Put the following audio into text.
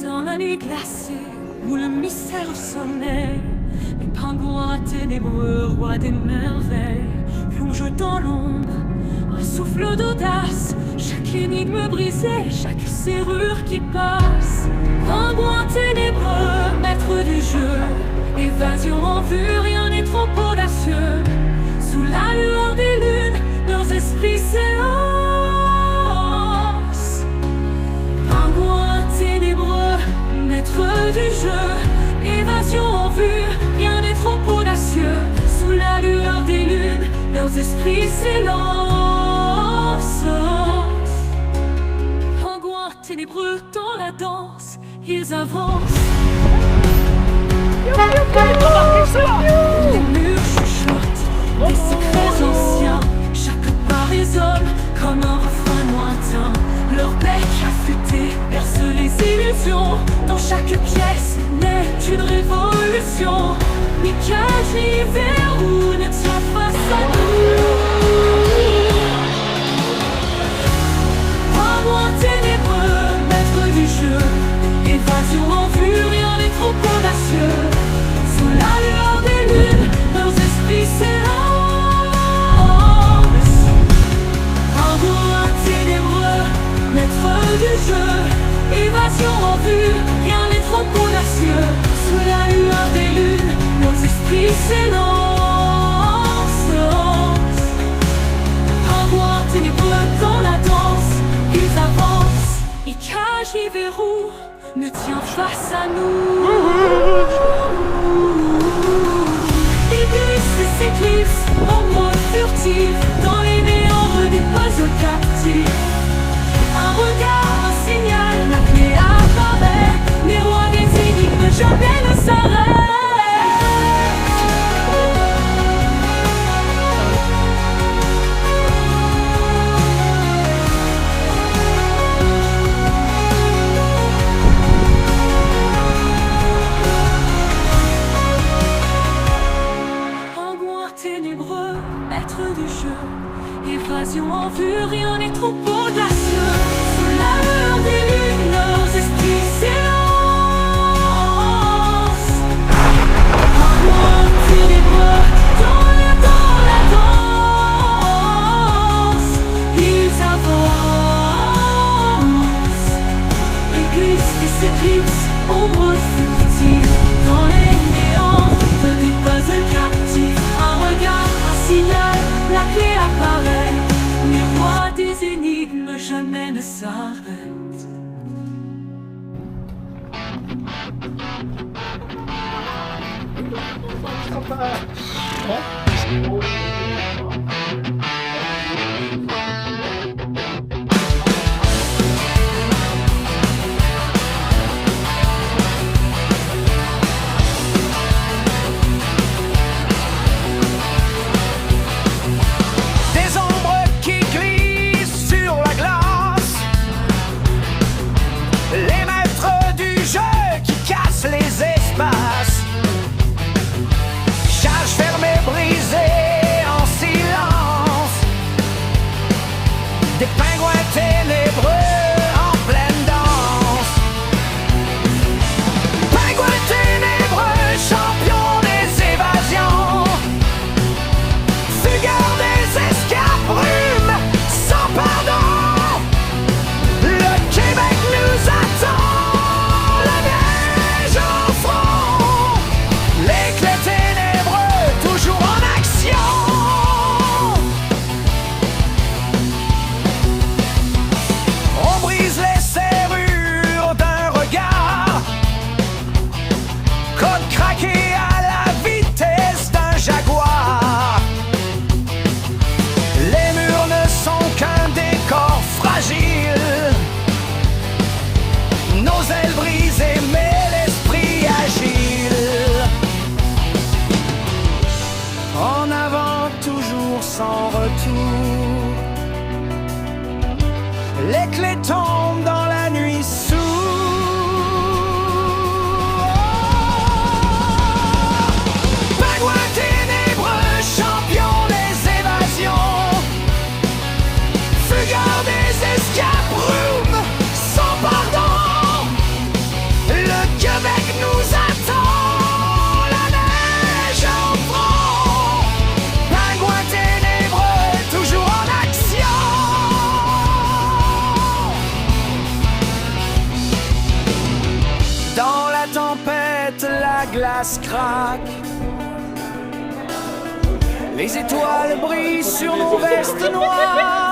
Dans la nuit glacée où le mystère sommeille, les pingouins ténébreux, rois des merveilles, plongent dans l'ombre, un souffle d'audace, chaque énigme brisée, chaque serrure qui passe. Pingouins ténébreux, maîtres du jeu, évasion en vue, rien n'est trop audacieux. Sous la lueur des lunes, leurs esprits s'élancent. Pingouins ténébreux, maîtres du jeu, évasion en vue, rien n'est trop audacieux. Sous la lueur des lunes, leurs esprits s'élancent. Pingouins ténébreux dans la danse, ils avancent. Les murs chuchotent des secrets anciens, chaque pas résonne comme un refrain lointain. Leur bec affûté perce les illusions, dans chaque pièce naît une révolution. Ni cage ni verrou ne tient face à nous. Pingouins ténébreux, maîtres du jeu, évasion en vue, rien n'est trop audacieux. Sous la lueur des lunes, leurs esprits s'élancent. Pingouins ténébreux, maîtres du jeu, évasion en vue, rien n'est trop audacieux. Sous la lueur des lunes, leurs esprits s'élancent. Pingouins ténébreux dans la danse, ils avancent. Ni cage ni verrou ne tient face à nous. Ils glissent et s'éclipsent, ombre furtive, dans les méandres des puzzles captifs. Un regard, un signal, la clé apparaît. Miroir des énigmes, jamais ne s'arrête. Ténébreux, maître du jeu, évasion en vue, rien n'est trop audacieux. Sous la lueur des lunes, leurs esprits s'élancent. Pingouins ténébreux, dans la danse, ils avancent. Ils glissent et s'éclipsent, ombre furtive, dans les méandres des puzzles captifs. Un regard, un signal, la clé apparaît. Miroir des énigmes, jamais ne s'arrête. Les espaces, charge fermée, brisée, glace craque. Les étoiles brillent sur nos vestes noires.